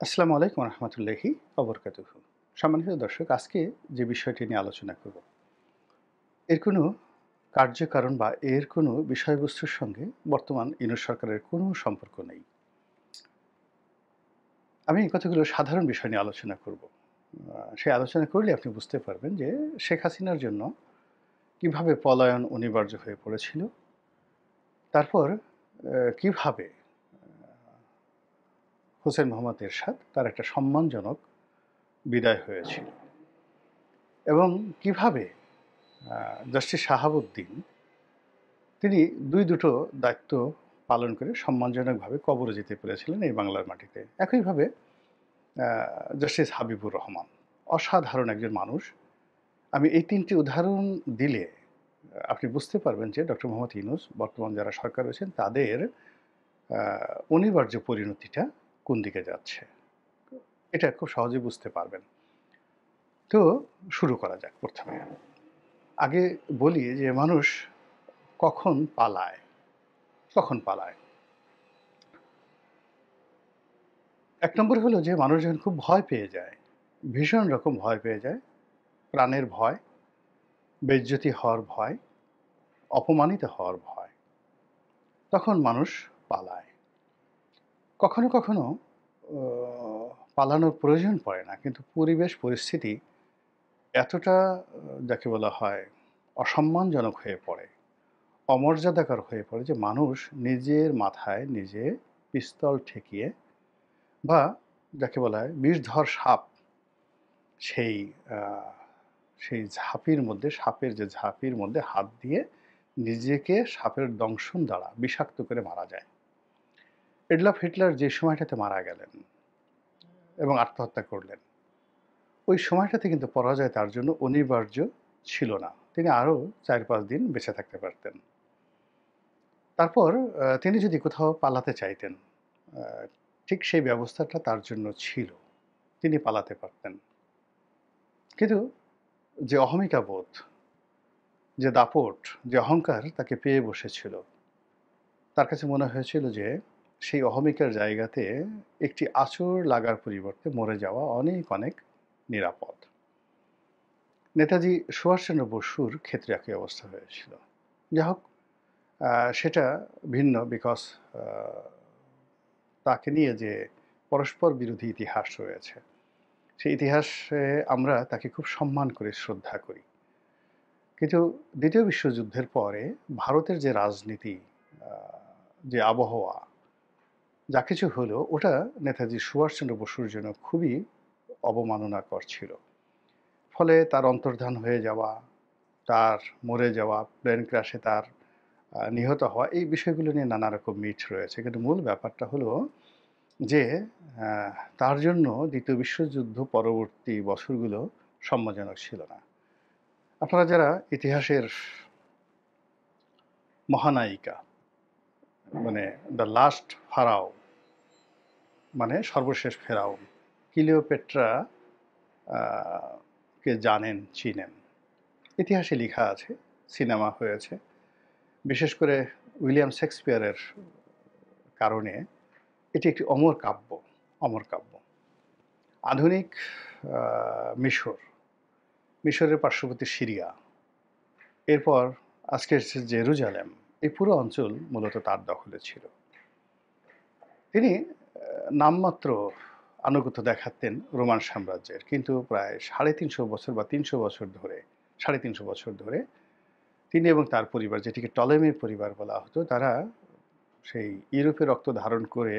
আসসালামু আলাইকুম রহমতুল্লাহি অবরকাতুহু। সম্মানিত দর্শক, আজকে যে বিষয়টি নিয়ে আলোচনা করব, এর কোনো কার্যকারণ বা এর কোনো বিষয়বস্তুর সঙ্গে বর্তমান ইউনূস সরকারের কোনো সম্পর্ক নেই। আমি এই কথাগুলো সাধারণ বিষয় নিয়ে আলোচনা করব। সেই আলোচনা করলে আপনি বুঝতে পারবেন যে শেখ হাসিনার জন্য কিভাবে পলায়ন অনিবার্য হয়ে পড়েছিল। তারপর কিভাবে হোসেন মোহাম্মদ এরশাদ তার একটা সম্মানজনক বিদায় হয়েছিল এবং কিভাবে জাস্টিস শাহাবুদ্দিন তিনি দুটো দায়িত্ব পালন করে সম্মানজনকভাবে কবরে যেতে পেরেছিলেন এই বাংলার মাটিতে। একইভাবে আ জাস্টিস হাবিবুর রহমান অসাধারণ একজন মানুষ। আমি এই ৩ টি উদাহরণ দিলে আপনি বুঝতে পারবেন যে ডক্টর মোহাম্মদ ইউনূস বর্তমান যারা সরকার রয়েছেন তাদের আ অনিবার্য পরিণতিটা কোন দিকে যাচ্ছে। এটা খুব সহজেই বুঝতে পারবেন। তো শুরু করা যাক ১ম এ। আগে বলি যে মানুষ কখন পালায়? কখন পালায়? ১ নম্বর হলো যে মানুষ যখন খুব ভয় পেয়ে যায়, ভীষণ রকম ভয় পেয়ে যায়, প্রাণের ভয়, বেইজ্জতি হওয়ার ভয়, অপমানিত হওয়ার ভয়, তখন মানুষ পালায়। কখনো, কখনো অ পালানোর প্রয়োজন পড়ে না। কিন্তু পরিবেশ পরিস্থিতি এতটা যাকে বলা হয় অসম্মানজনক হয়ে পড়ে, অমর্যাদাকর হয়ে পড়ে যে মানুষ নিজের মাথায় নিজে পিস্তল ঠেকিয়ে বা যাকে বলা হয় বিষধর সাপ সেই আ সেই সাপের যে ঝাঁপির মধ্যে হাত দিয়ে নিজেকে সাপের দংশন দ্বারা বিষাক্ত করে মারা যায়। এডলফ হিটলার যে সময়টাতে মারা গেলেন এবং আত্মহত্যা করলেন, ওই সময়টাতে কিন্তু পরাজয় তার জন্য অনিবার্য ছিল না। তিনি আরও ৪-৫ দিন বেঁচে থাকতে পারতেন। তারপর তিনি যদি কোথাও পালাতে চাইতেন, আ ঠিক সেই ব্যবস্থাটা তার জন্য ছিল। তিনি পালাতে পারতেন। কিন্তু যে অহমিকা বোধ, যে দাপট, যে অহংকার তাকে পেয়ে বসেছিল, তার কাছে মনে হয়েছিল যে সেই অহমিকার জায়গাতে একটি আঁচড় লাগার পরিবর্তে মরে যাওয়া অনেক, অনেক নিরাপদ। নেতাজি সুভাষচন্দ্র বসুর ক্ষেত্রে একই অবস্থা হয়েছিল। যাই হোক, আ সেটা ভিন্ন বিকজ আ তাকে নিয়ে যে পরস্পর বিরোধী ইতিহাস রয়েছে, সেই ইতিহাসে আমরা তাকে খুব সম্মান করি, শ্রদ্ধা করি। কিন্তু ২য় বিশ্বযুদ্ধের পরে ভারতের যে রাজনীতি, আ যে আবহাওয়া, যা কিছু হলো ওটা নেতাজি সুভাষচন্দ্র বসুর জন্য খুবই অবমাননাকর ছিল। ফলে তার অন্তর্ধান হয়ে যাওয়া, তার মরে যাওয়া, প্লেন ক্র্যাশে তার নিহত হওয়া, এই বিষয়গুলো নিয়ে নানা রকম মিথ রয়েছে। কিন্তু মূল ব্যাপারটা হলো যে আ তার জন্য ২য় বিশ্বযুদ্ধ পরবর্তী বছরগুলো সম্মানজনক ছিল না। আপনারা যারা ইতিহাসের মহানায়িকা মানে দ্য লাস্ট ফারাও মানে সর্বশেষ ফেরাউন ক্লিওপেট্রা আ কে জানেন, চিনেন। ইতিহাসে লিখা আছে, সিনেমা হয়েছে। বিশেষ করে উইলিয়াম শেক্সপিয়ারের কারণে এটি একটি অমর কাব্য, অমর কাব্য। আধুনিক আ মিশর, মিশরের পার্শ্ববর্তী সিরিয়া, এরপর আজকের যে জেরুজালেম, এই পুরো অঞ্চল মূলত তার দখলে ছিল। তিনি নামমাত্র আনুগত্য দেখাতেন রোমান সাম্রাজ্যের। কিন্তু প্রায় ৩৫০ বছর বা ৩০০ বছর ধরে ৩৫০ বছর ধরে তিনি এবং তার পরিবার, যেটিকে টলেমি পরিবার বলা হতো, তারা সেই ইউরোপে রক্ত ধারণ করে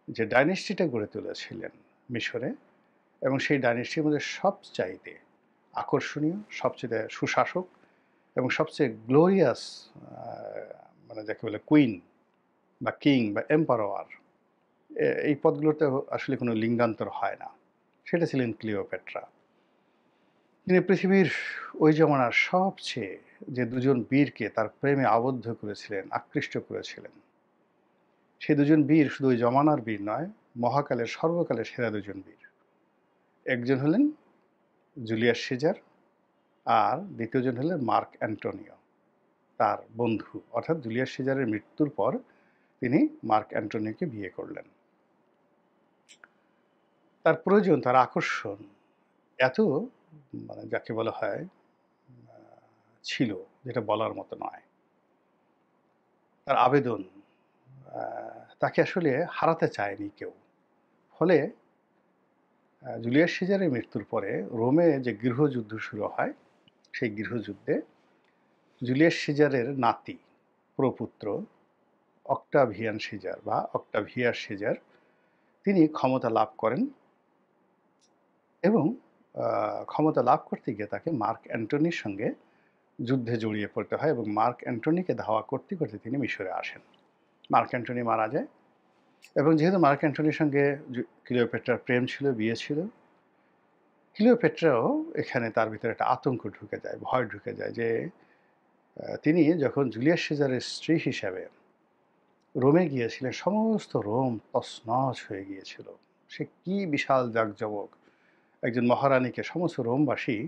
যে ডাইনেস্টিটা গড়ে তুলেছিলেন মিশরে, এবং সেই ডাইনেস্টির মধ্যে সবচাইতে আকর্ষণীয়, সবচেয়ে সুশাসক এবং সবচেয়ে গ্লোরিয়াস আ মানে যাকে বলে কুইন বা কিং বা এম্পারার, এই পদগুলোতে আসলে কোনো লিঙ্গান্তর হয় না। সেটা ছিলেন ক্লিওপেট্রা। তিনি পৃথিবীর ওই জমানার সবচেয়ে যে দুজন বীরকে তার প্রেমে আবদ্ধ করেছিলেন, আকৃষ্ট করেছিলেন, সেই দুজন বীর শুধু ওই জমানার বীর নয়, মহাকালের সর্বকালের সেরা দুজন বীর। একজন হলেন জুলিয়াস সিজার আর দ্বিতীয় জন হলেন মার্ক অ্যান্টোনিও, তার বন্ধু। অর্থাৎ জুলিয়াস সিজারের মৃত্যুর পর তিনি মার্ক অ্যান্টোনিওকে বিয়ে করলেন। তার প্রয়োজন, তার আকর্ষণ এত মানে যাকে বলা হয় ছিল, যেটা বলার মতো নয়। তার আবেদন তাকে আসলে হারাতে চায়নি কেউ। ফলে জুলিয়াস সিজারের মৃত্যুর পরে রোমে যে গৃহযুদ্ধ শুরু হয়, সেই গৃহযুদ্ধে জুলিয়াস সিজারের নাতি, প্রপুত্র অক্টাভিয়ান সিজার বা অক্টাভিয়াস সিজার তিনি ক্ষমতা লাভ করেন এবং ক্ষমতা লাভ করতে গিয়ে তাকে মার্ক অ্যান্টনির সঙ্গে যুদ্ধে জড়িয়ে পড়তে হয় এবং মার্ক অ্যান্টনিকে ধাওয়া করতে করতে তিনি মিশরে আসেন। মার্ক অ্যান্টনি মারা যায় এবং যেহেতু মার্ক অ্যান্টনির সঙ্গে ক্লিওপেট্রার প্রেম ছিল, বিয়ে ছিল, ক্লিওপেট্রাও এখানে তার ভিতরে একটা আতঙ্ক ঢুকে যায়, ভয় ঢুকে যায় যে তিনি যখন জুলিয়াস সিজারের স্ত্রী হিসাবে রোমে গিয়েছিলেন, সমস্ত রোম তছনছ হয়ে গিয়েছিল। সে কি বিশাল জাঁকজমক! একজন মহারানীকে সমস্ত রোমবাসী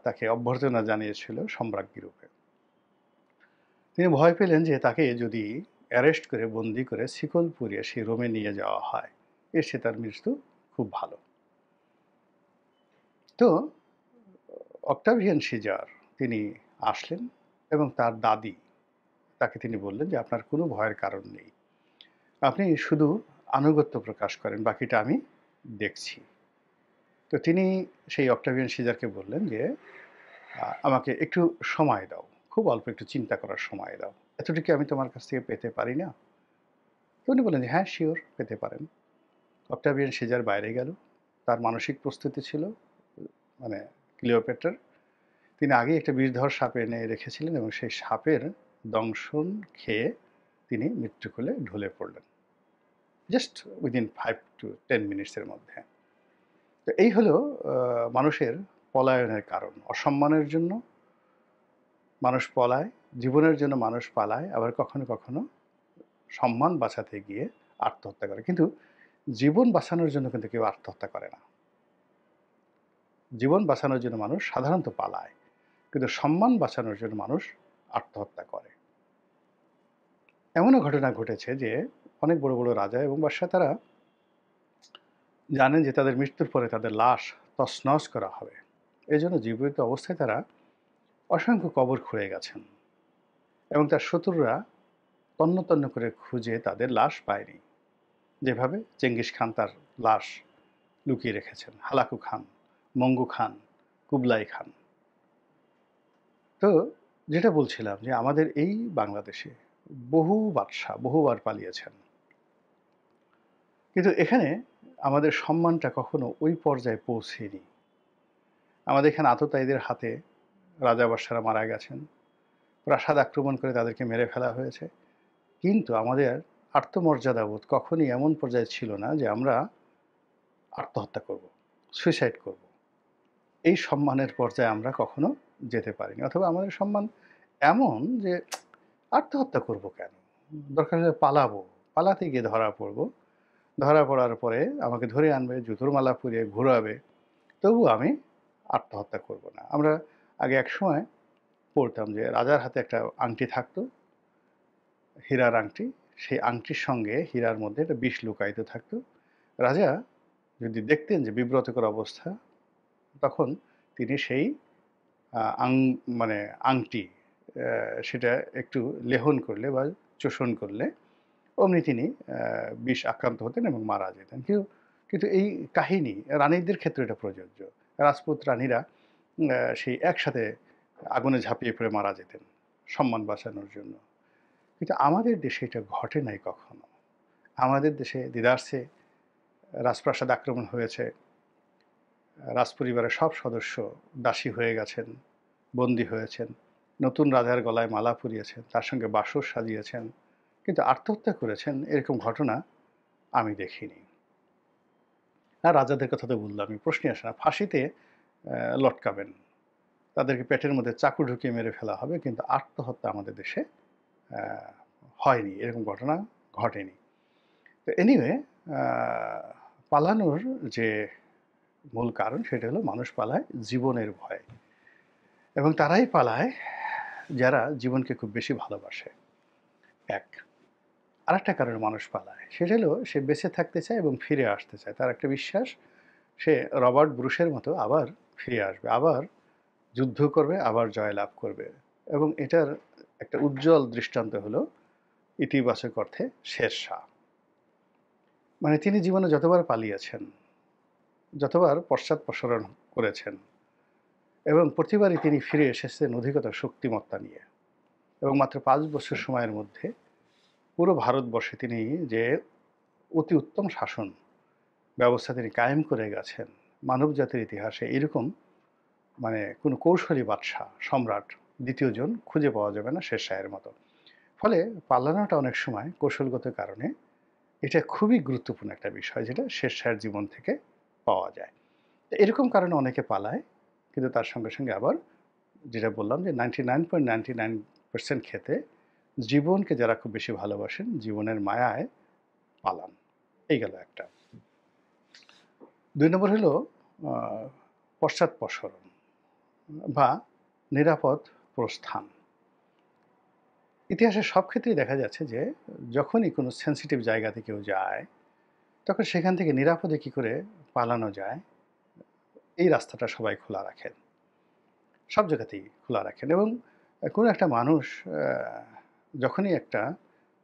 তাকে অভ্যর্থনা জানিয়েছিল সম্রাজ্ঞী রূপে। তিনি ভয় পেলেন যে তাকে যদি অ্যারেস্ট করে, বন্দি করে শিকল পরিয়ে সেই রোমে নিয়ে যাওয়া হয়, এসে তার মৃত্যু খুব ভালো। তো অক্টাভিয়ান সিজার তিনি আসলেন এবং তার দাদি তাকে তিনি বললেন যে আপনার কোনো ভয়ের কারণ নেই, আপনি শুধু আনুগত্য প্রকাশ করেন, বাকিটা আমি দেখছি। তো তিনি সেই অক্টাভিয়ান সিজারকে বললেন যে আমাকে একটু সময় দাও, খুব অল্প একটু চিন্তা করার সময় দাও, এতটুকু আমি তোমার কাছ থেকে পেতে পারি না? তো উনি বললেন যে হ্যাঁ শিওর, পেতে পারেন। অক্টাভিয়ান সিজার বাইরে গেল, তার মানসিক প্রস্তুতি ছিল মানে ক্লিওপেট্রার। তিনি আগে একটা বিষধর সাপ এনে রেখেছিলেন এবং সেই সাপের দংশন খেয়ে তিনি মৃত্যুকূলে ঢলে পড়লেন জাস্ট উইদিন 5 to 10 মিনিটসের মধ্যে। তো এই হলো মানুষের পলায়নের কারণ। অসম্মানের জন্য মানুষ পলায়, জীবনের জন্য মানুষ পালায়, আবার কখনো কখনো সম্মান বাঁচাতে গিয়ে আত্মহত্যা করে। কিন্তু জীবন বাঁচানোর জন্য কিন্তু কেউ আত্মহত্যা করে না। জীবন বাঁচানোর জন্য মানুষ সাধারণত পালায়, কিন্তু সম্মান বাঁচানোর জন্য মানুষ আত্মহত্যা করে। এমনও ঘটনা ঘটেছে যে অনেক বড় বড় রাজা এবং বাদশা তারা জানেন যে তাদের মৃত্যুর পরে তাদের লাশ তছনছ করা হবে, এই জন্য জীবিত অবস্থায় তারা অসংখ্য কবর খুঁড়ে গেছেন এবং তার শত্রুরা তন্ন তন্ন করে খুঁজে তাদের লাশ পায়নি। যেভাবে চেঙ্গিস খান তার লাশ লুকিয়ে রেখেছেন, হালাকু খান, মঙ্গু খান, কুবলাই খান। তো যেটা বলছিলাম যে আমাদের এই বাংলাদেশে বহু বাদশা বহুবার পালিয়েছেন, কিন্তু এখানে আমাদের সম্মানটা কখনো ওই পর্যায়ে পৌঁছেনি। আমাদের এখানে আততায়ীদের হাতে রাজা বাদশারা মারা গেছেন, প্রাসাদ আক্রমণ করে তাদেরকে মেরে ফেলা হয়েছে, কিন্তু আমাদের আত্মমর্যাদাবোধ কখনই এমন পর্যায়ে ছিল না যে আমরা আত্মহত্যা করব, সুইসাইড করব। এই সম্মানের পর্যায়ে আমরা কখনো যেতে পারিনি, অথবা আমাদের সম্মান এমন যে আত্মহত্যা করব কেন, দরকার হলে পালাবো, পালাতে গিয়ে ধরা পড়ব, ধরা পড়ার পরে আমাকে ধরে আনবে, জুতোর মালা পরিয়ে ঘুরাবে, তবু আমি আত্মহত্যা করব না। আমরা আগে এক সময় পড়তাম যে রাজার হাতে একটা আংটি থাকতো, হীরার আংটি, সেই আংটির সঙ্গে হীরার মধ্যে একটা বিষ লুকায়িত থাকতো। রাজা যদি দেখতেন যে বিব্রতকর অবস্থা, তখন তিনি সেই আং মানে আংটি সেটা একটু লেহন করলে বা চোষণ করলে অমনি তিনি বিষ আক্রান্ত হতেন এবং মারা যেতেন। কিন্তু এই কাহিনী রানীদের ক্ষেত্রে এটা প্রযোজ্য। রাজপুত রানীরা সেই একসাথে আগুনে ঝাঁপিয়ে পড়ে মারা যেতেন সম্মান বাঁচানোর জন্য। কিন্তু আমাদের দেশে এটা ঘটে নাই কখনো। আমাদের দেশে দিদারসে রাজপ্রাসাদ আক্রমণ হয়েছে, রাজপরিবারের সব সদস্য দাসী হয়ে গেছেন, বন্দী হয়েছেন, নতুন রাজার গলায় মালা পরিয়েছেন, তার সঙ্গে বাসর সাজিয়েছেন, কিন্তু আত্মহত্যা করেছেন এরকম ঘটনা আমি দেখিনি। আর রাজাদের কথা তো বললামই, প্রশ্নই আসে না। ফাঁসিতে লটকাবেন, তাদেরকে পেটের মধ্যে চাকু ঢুকিয়ে মেরে ফেলা হবে, কিন্তু আত্মহত্যা আমাদের দেশে হয়নি, এরকম ঘটনা ঘটেনি। তো এনিওয়ে, পালানোর যে মূল কারণ সেটা হলো মানুষ পালায় জীবনের ভয়ে, এবং তারাই পালায় যারা জীবনকে খুব বেশি ভালোবাসে। এক আরেকটা কারণে মানুষ পালায়। সেটা হলো সে বেঁচে থাকতে চায় এবং ফিরে আসতে চায়। তার একটা বিশ্বাস সে রবার্ট ব্রুসের মতো আবার ফিরে আসবে। আবার যুদ্ধ করবে, আবার জয়লাভ করবে। এবং এটার একটা উজ্জ্বল দৃষ্টান্ত হলো ইতিবাচক অর্থে শেরশাহ। মানে তিনি জীবনে যতবার পালিয়েছেন, যতবার পশ্চাদপসরণ করেছেন এবং প্রতিবারই তিনি ফিরে এসেছেন অধিকতর শক্তিমত্তা নিয়ে। এবং মাত্র ৫ বছর সময়ের মধ্যে পুরো ভারতবর্ষে তিনি যে অতি উত্তম শাসন ব্যবস্থা তিনি কায়েম করে গেছেন, মানবজাতির ইতিহাসে এরকম মানে কোনো কৌশলী বাদশাহ, সম্রাট দ্বিতীয় জন খুঁজে পাওয়া যাবে না শেরশাহের মতো। ফলে পালানোটা অনেক সময় কৌশলগত কারণে এটা খুবই গুরুত্বপূর্ণ একটা বিষয় যেটা শেরশাহের জীবন থেকে পাওয়া যায়। তো এরকম কারণে অনেকে পালায়, কিন্তু তার সঙ্গে সঙ্গে আবার যেটা বললাম যে 99.99% ক্ষেত্রে জীবনকে যারা খুব বেশি ভালোবাসেন, জীবনের মায়ায় পালান। এই গেল একটা। ২ নম্বর হলো পশ্চাদপসরণ বা নিরাপদ প্রস্থান। ইতিহাসের সব ক্ষেত্রেই দেখা যাচ্ছে যে যখনই কোনো সেনসিটিভ জায়গাতে কেউ যায়, তখন সেখান থেকে নিরাপদে কী করে পালানো যায়, এই রাস্তাটা সবাই খোলা রাখেন। সব জায়গাতেই খোলা রাখেন এবং কোনো একটা মানুষ যখনই একটা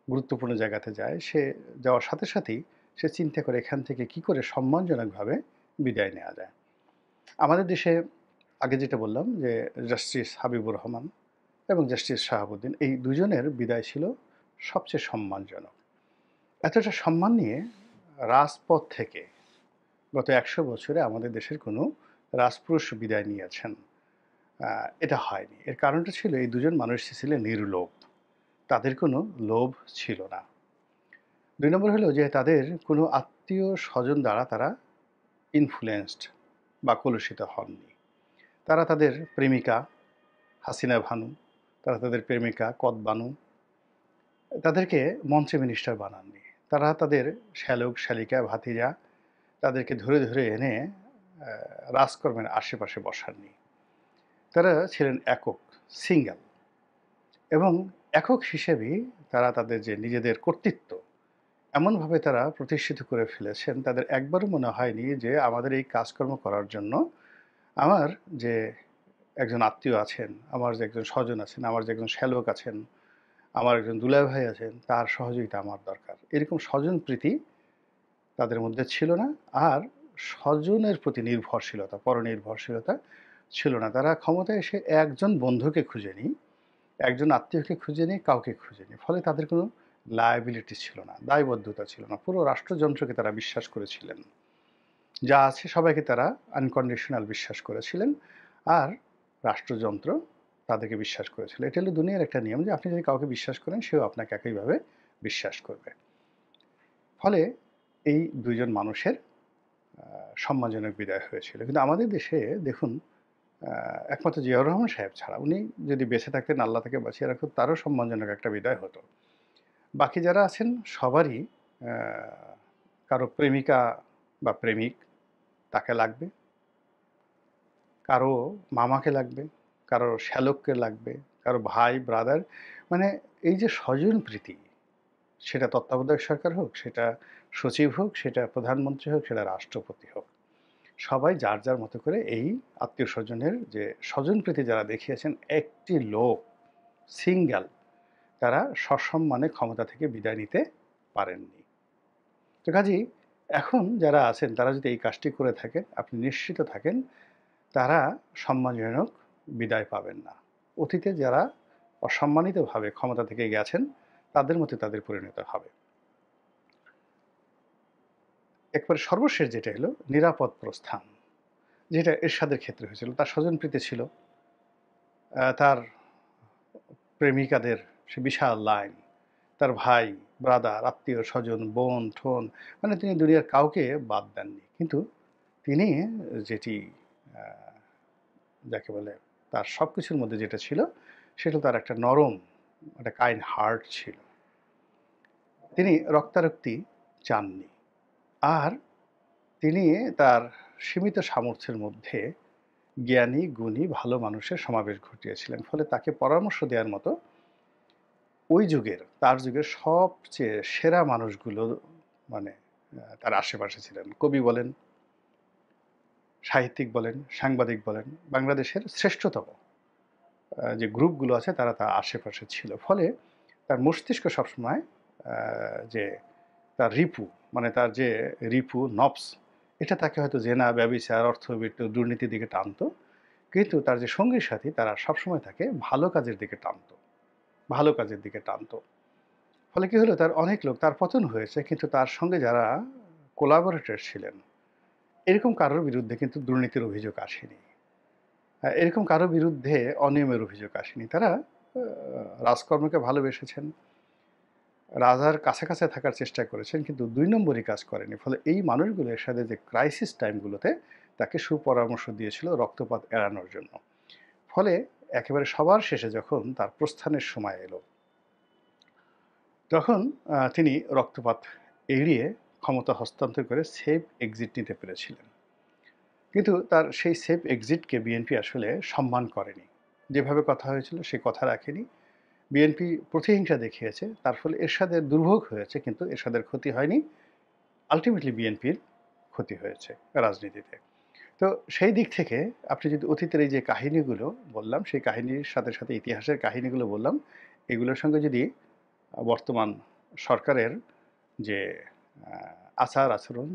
গুরুত্বপূর্ণ জায়গাতে যায়, সে যাওয়ার সাথে সাথেই সে চিন্তা করে এখান থেকে কী করে সম্মানজনকভাবে বিদায় নেওয়া যায়। আমাদের দেশে আগে যেটা বললাম যে জাস্টিস হাবিবুর রহমান এবং জাস্টিস শাহাবুদ্দিন, এই দুজনের বিদায় ছিল সবচেয়ে সম্মানজনক। এতটা সম্মান নিয়ে রাজপথ থেকে গত ১০০ বছরে আমাদের দেশের কোনো রাজপুরুষ বিদায় নিয়েছেন এটা হয়নি। এর কারণটা ছিল এই দুজন মানুষ ছিলেন নির্লোভ। তাদের কোনো লোভ ছিল না। ২ নম্বর হলো যে তাদের কোনো আত্মীয় স্বজন দ্বারা তারা ইনফ্লুয়েন্সড বা কলুষিত হননি। তারা তাদের প্রেমিকা হাসিনা ভানু, তারা তাদের প্রেমিকা কদবানু, তাদেরকে মঞ্চে মিনিস্টার বানাননি। তারা তাদের শ্যালক শ্যালিকা ভাতিজা তাদেরকে ধরে ধরে এনে রাজকর্মের আশেপাশে বসাননি। তারা ছিলেন একক, সিঙ্গেল, এবং একক হিসেবেই তারা তাদের যে নিজেদের কর্তৃত্ব এমনভাবে তারা প্রতিষ্ঠিত করে ফেলেছেন, তাদের একবারও মনে হয়নি যে আমাদের এই কাজকর্ম করার জন্য আমার যে একজন আত্মীয় আছেন, আমার যে একজন স্বজন আছেন, আমার যে একজন শ্যালক আছেন, আমার একজন দুলাভাই ভাই আছেন, তার সহযোগিতা আমার দরকার। এরকম স্বজন প্রীতি তাদের মধ্যে ছিল না। আর স্বজনের প্রতি নির্ভরশীলতা, পরনির্ভরশীলতা ছিল না। তারা ক্ষমতায় এসে একজন বন্ধুকে খুঁজেনি, একজন আত্মীয়কে খুঁজেনি, কাউকে খুঁজেনি। ফলে তাদের কোনো লায়াবিলিটি ছিল না, দায়বদ্ধতা ছিল না। পুরো রাষ্ট্রযন্ত্রকে তারা বিশ্বাস করেছিলেন। যা আছে সবাইকে তারা আনকন্ডিশনাল বিশ্বাস করেছিলেন। আর রাষ্ট্রযন্ত্র তাদেরকে বিশ্বাস করেছিল। এটা হলো দুনিয়ার একটা নিয়ম যে আপনি যদি কাউকে বিশ্বাস করেন, সেও আপনাকে একইভাবে বিশ্বাস করবে। ফলে এই ২ জন মানুষের সম্মানজনক বিদায় হয়েছিল। কিন্তু আমাদের দেশে দেখুন, একমাত্র জিয়াউর রহমান সাহেব ছাড়া, উনি যদি বেঁচে থাকতেন, আল্লাহ তাকে বাঁচিয়ে রাখুন, তারও সম্মানজনক একটা বিদায় হতো। বাকি যারা আছেন সবারই কারো প্রেমিকা বা প্রেমিক তাকে লাগবে, কারো মামাকে লাগবে, কারো শ্যালককে লাগবে, কারো ভাই ব্রাদার। মানে এই যে স্বজন প্রীতি, সেটা তত্ত্বাবধায়ক সরকার হোক, সেটা সচিব হোক, সেটা প্রধানমন্ত্রী হোক, সেটা রাষ্ট্রপতি হোক, সবাই যার যার মতো করে এই আত্মীয় স্বজনের যে স্বজনপ্রীতি যারা দেখিয়েছেন, একটি লোক সিঙ্গেল তারা সসম্মানে ক্ষমতা থেকে বিদায় নিতে পারেননি। তো কাজেই এখন যারা আছেন তারা যদি এই কাজটি করে থাকেন, আপনি নিশ্চিত থাকেন তারা সম্মানজনক বিদায় পাবেন না। অতীতে যারা অসম্মানিতভাবে ক্ষমতা থেকে গেছেন, তাদের মধ্যে তাদের পরিণত হবে। একবারে সর্বশেষ যেটা হলো নিরাপদ প্রস্থান, যেটা এরশাদের ক্ষেত্রে হয়েছিল। তার স্বজনপ্রীতি ছিল, তার প্রেমিকাদের সে বিশাল লাইন, তার ভাই ব্রাদার, আত্মীয় স্বজন, বোন ঠোন, মানে তিনি দুনিয়ার কাউকে বাদ দেননি। কিন্তু তিনি যেটি যাকে বলে তার সব কিছুর মধ্যে যেটা ছিল, সেটা তার একটা নরম, একটা কাইন্ড হার্ট ছিল। তিনি রক্তারক্তি চাননি। আর তিনি তার সীমিত সামর্থ্যের মধ্যে জ্ঞানী, গুণী, ভালো মানুষের সমাবেশ ঘটিয়েছিলেন। ফলে তাকে পরামর্শ দেওয়ার মতো ওই যুগের, তার যুগের সবচেয়ে সেরা মানুষগুলো মানে তার আশেপাশে ছিলেন। কবি বলেন, সাহিত্যিক বলেন, সাংবাদিক বলেন, বাংলাদেশের শ্রেষ্ঠতম যে গ্রুপগুলো আছে তারা তার আশেপাশে ছিল। ফলে তার মস্তিষ্ক সবসময় যে তার রিপু মানে তার যে রিপু নফস এটা তাকে হয়তো জেনা, ব্যভিচার, অর্থবিত্ত, দুর্নীতির দিকে টানতো। কিন্তু তার যে সঙ্গী সাথী তারা সবসময় তাকে ভালো কাজের দিকে টানতো, ভালো কাজের দিকে টানতো। ফলে কি হলো তার অনেক লোক তার পতন হয়েছে কিন্তু তার সঙ্গে যারা কোলাবোরেটর ছিলেন এরকম কারোর বিরুদ্ধে কিন্তু দুর্নীতির অভিযোগ আসেনি। এরকম কারো বিরুদ্ধে অনিয়মের অভিযোগ আসেনি। তারা রাজকর্মকে ভালোবেসেছেন, রাজার কাছে, কাছে থাকার চেষ্টা করেছেন কিন্তু ২ নম্বরি কাজ করেনি। ফলে এই মানুষগুলো এরশাদের যে ক্রাইসিস টাইমগুলোতে তাকে সুপরামর্শ দিয়েছিল রক্তপাত এড়ানোর জন্য। ফলে একেবারে সবার শেষে যখন তার প্রস্থানের সময় এলো, তখন তিনি রক্তপাত এড়িয়ে ক্ষমতা হস্তান্তর করে সেফ এক্সিট নিতে পেরেছিলেন। কিন্তু তার সেই সেফ এক্সিটকে বিএনপি আসলে সম্মান করেনি। যেভাবে কথা হয়েছিল সে কথা রাখেনি। বিএনপি প্রতিহিংসা দেখিয়েছে। তার ফলে এরশাদের দুর্ভোগ হয়েছে কিন্তু এরশাদের ক্ষতি হয়নি। আল্টিমেটলি বিএনপির ক্ষতি হয়েছে রাজনীতিতে। তো সেই দিক থেকে আপনি যদি অতীতের এই যে কাহিনীগুলো বললাম, সেই কাহিনীর সাথে, সাথে ইতিহাসের কাহিনীগুলো বললাম, এগুলোর সঙ্গে যদি বর্তমান সরকারের যে আ আচার-আচরণ,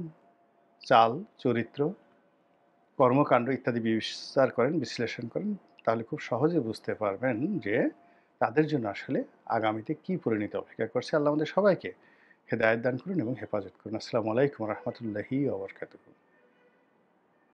চাল, চরিত্র, কর্মকাণ্ড ইত্যাদি বিচার করেন, বিশ্লেষণ করেন, তাহলে খুব সহজে বুঝতে পারবেন যে তাদের জন্য আসলে আগামীতে কী পরিণতি অপেক্ষা করছে। আল্লাহ আমাদের সবাইকে হেদায়েত দান করুন এবং হেফাজত করুন। আসসালামু আলাইকুম ওয়া রাহমাতুল্লাহি ওয়া বারাকাতুহু।